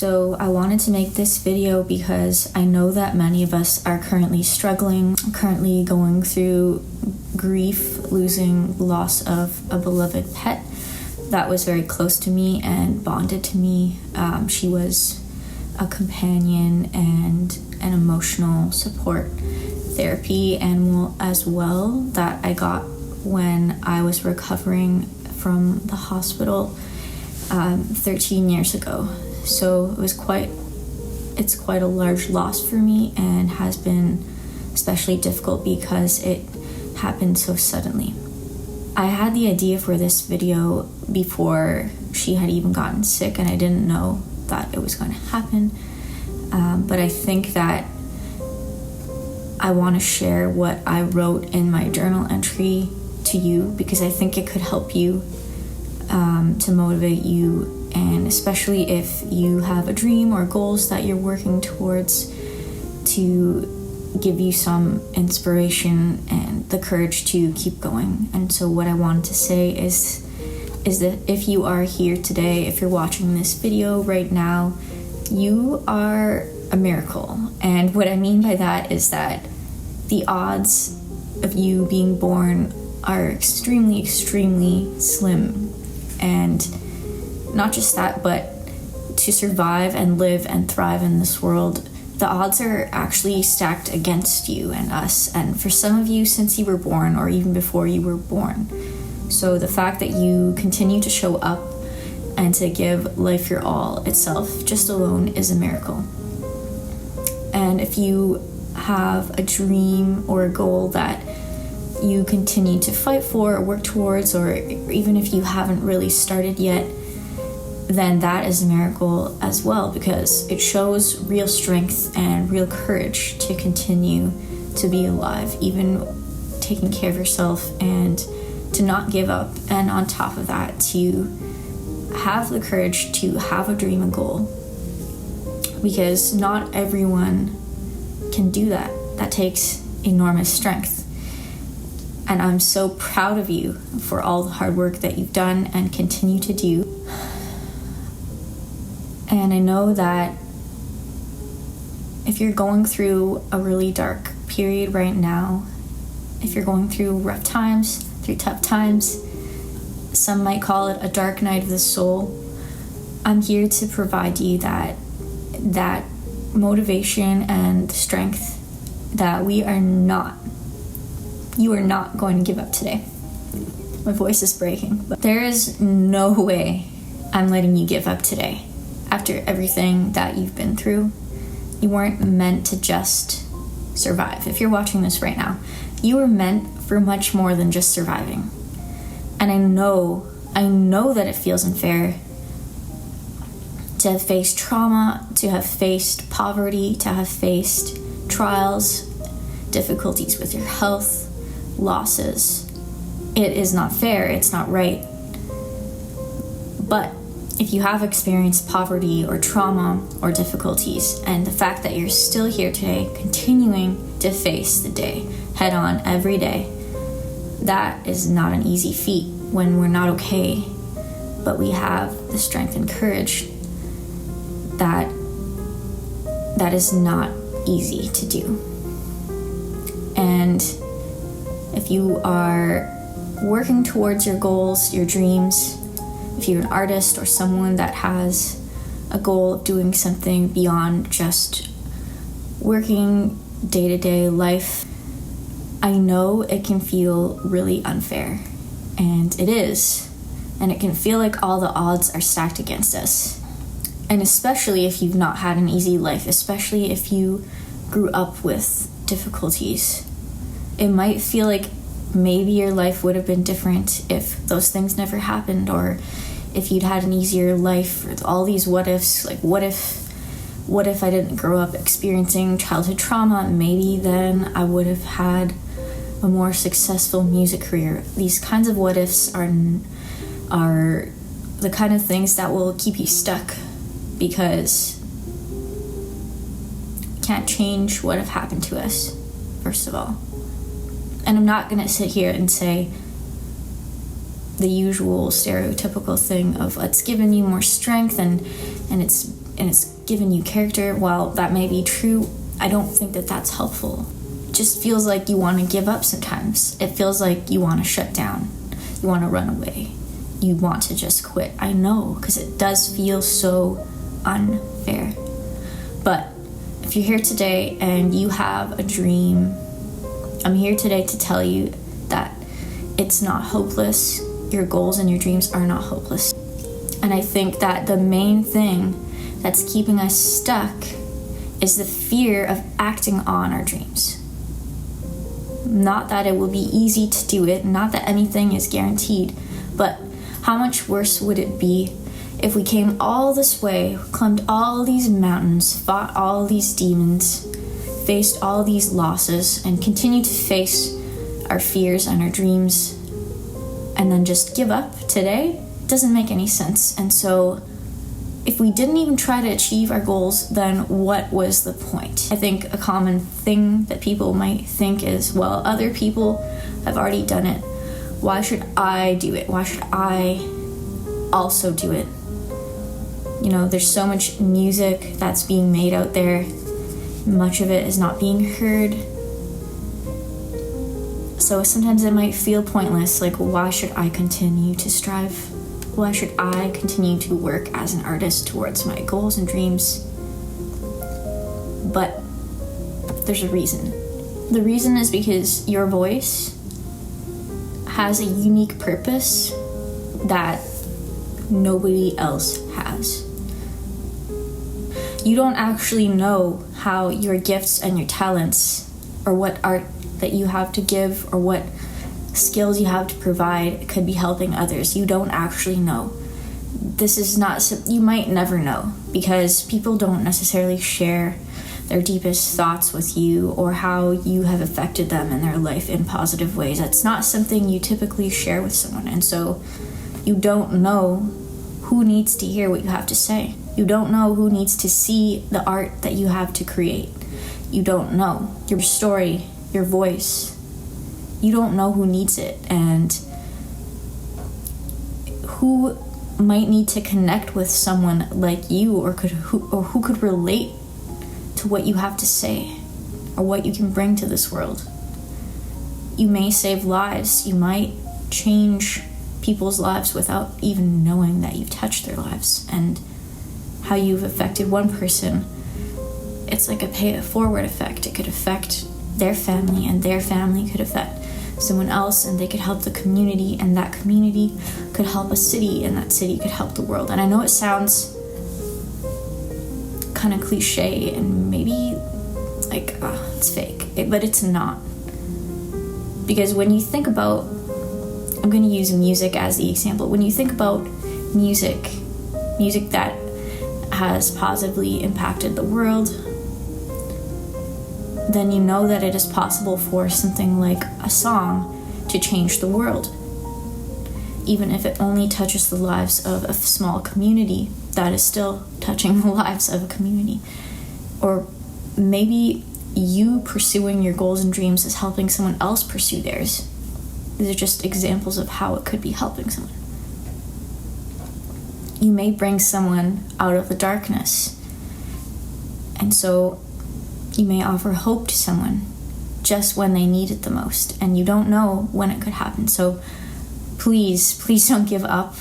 So I wanted to make this video because I know that many of us are currently struggling, currently going through grief, losing loss of a beloved pet that was very close to me and bonded to me. She was a companion and an emotional support therapy animal as well that I got when I was recovering from the hospital 13 years ago. So it's quite a large loss for me and has been especially difficult because it happened so suddenly. I had the idea for this video before she had even gotten sick, and I didn't know that it was going to happen. But I think that I want to share what I wrote in my journal entry to you because I think it could help you to motivate you, and especially if you have a dream or goals that you're working towards, to give you some inspiration and the courage to keep going. And so what I wanted to say is that if you are here today, if you're watching this video right now, you are a miracle. And what I mean by that is that the odds of you being born are extremely, extremely slim. And not just that, but to survive and live and thrive in this world, the odds are actually stacked against you and us, and for some of you since you were born or even before you were born. So the fact that you continue to show up and to give life your all itself just alone is a miracle. And if you have a dream or a goal that you continue to fight for or work towards, or even if you haven't really started yet, then that is a miracle as well, because it shows real strength and real courage to continue to be alive, even taking care of yourself and to not give up. And on top of that, to have the courage to have a dream and goal, because not everyone can do that. That takes enormous strength. And I'm so proud of you for all the hard work that you've done and continue to do. And I know that if you're going through a really dark period right now, if you're going through rough times, through tough times, some might call it a dark night of the soul, I'm here to provide you that motivation and strength that you are not going to give up today. My voice is breaking, but there is no way I'm letting you give up today. After everything that you've been through, you weren't meant to just survive. If you're watching this right now, you were meant for much more than just surviving. And I know that it feels unfair to have faced trauma, to have faced poverty, to have faced trials, difficulties with your health, losses. It is not fair, it's not right. But if you have experienced poverty or trauma or difficulties, and the fact that you're still here today, continuing to face the day head on every day, that is not an easy feat when we're not okay, but we have the strength and courage that is not easy to do. And if you are working towards your goals, your dreams, if you're an artist or someone that has a goal of doing something beyond just working day-to-day life, I know it can feel really unfair, and it is, and it can feel like all the odds are stacked against us. And especially if you've not had an easy life, especially if you grew up with difficulties, it might feel like maybe your life would have been different if those things never happened, or if you'd had an easier life, or all these what ifs, like what if I didn't grow up experiencing childhood trauma, maybe then I would have had a more successful music career. These kinds of what ifs are the kind of things that will keep you stuck, because we can't change what have happened to us, first of all. And I'm not going to sit here and say the usual stereotypical thing of it's given you more strength and it's and it's given you character. While that may be true, I don't think that that's helpful. It just feels like you want to give up sometimes. It feels like you want to shut down. You want to run away. You want to just quit. I know, because it does feel so unfair. But if you're here today and you have a dream, I'm here today to tell you that it's not hopeless. Your goals and your dreams are not hopeless. And I think that the main thing that's keeping us stuck is the fear of acting on our dreams. Not that it will be easy to do it, not that anything is guaranteed, but how much worse would it be if we came all this way, climbed all these mountains, fought all these demons, faced all these losses, and continued to face our fears and our dreams, and then just give up today? It doesn't make any sense. And so if we didn't even try to achieve our goals, then what was the point? I think a common thing that people might think is, well, other people have already done it. Why should I do it? Why should I also do it? You know, there's so much music that's being made out there. Much of it is not being heard. So sometimes it might feel pointless, like, why should I continue to strive? Why should I continue to work as an artist towards my goals and dreams? But there's a reason. The reason is because your voice has a unique purpose that nobody else has. You don't actually know how your gifts and your talents, or what art that you have to give, or what skills you have to provide could be helping others. You don't actually know. This is not, you might never know, because people don't necessarily share their deepest thoughts with you or how you have affected them in their life in positive ways. That's not something you typically share with someone, and so you don't know who needs to hear what you have to say. You don't know who needs to see the art that you have to create. You don't know your story, your voice. You don't know who needs it, and who might need to connect with someone like you, or who could relate to what you have to say or what you can bring to this world. You may save lives. You might change people's lives without even knowing that you've touched their lives, and how you've affected one person. It's like a pay it forward effect. It could affect their family, and their family could affect someone else, and they could help the community, and that community could help a city, and that city could help the world. And I know it sounds kind of cliche and maybe like, it's fake, but it's not. Because when you think about, I'm going to use music as the example. When you think about music that has positively impacted the world, then you know that it is possible for something like a song to change the world. Even if it only touches the lives of a small community, that is still touching the lives of a community. Or maybe you pursuing your goals and dreams is helping someone else pursue theirs. These are just examples of how it could be helping someone. You may bring someone out of the darkness, and so you may offer hope to someone just when they need it the most, and you don't know when it could happen. So please don't give up.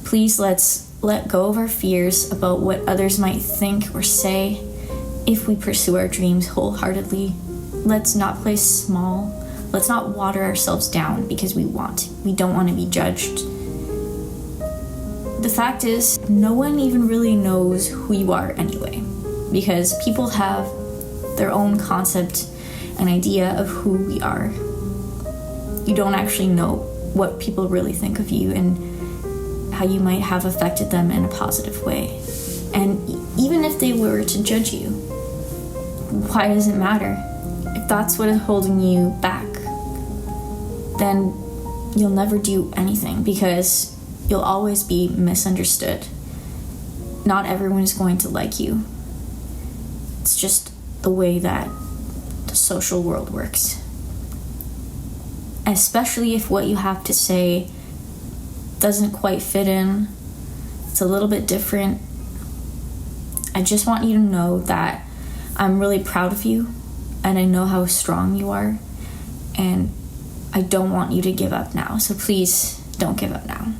Please, let's let go of our fears about what others might think or say if we pursue our dreams wholeheartedly. Let's not play small. Let's not water ourselves down because we don't want to be judged. The fact is, no one even really knows who you are anyway, because people have their own concept and idea of who we are. You don't actually know what people really think of you and how you might have affected them in a positive way. And even if they were to judge you, why does it matter? If that's what is holding you back, then you'll never do anything, because you'll always be misunderstood. Not everyone is going to like you. It's just the way that the social world works. Especially if what you have to say doesn't quite fit in, it's a little bit different, I just want you to know that I'm really proud of you, and I know how strong you are, and I don't want you to give up now. So please don't give up now.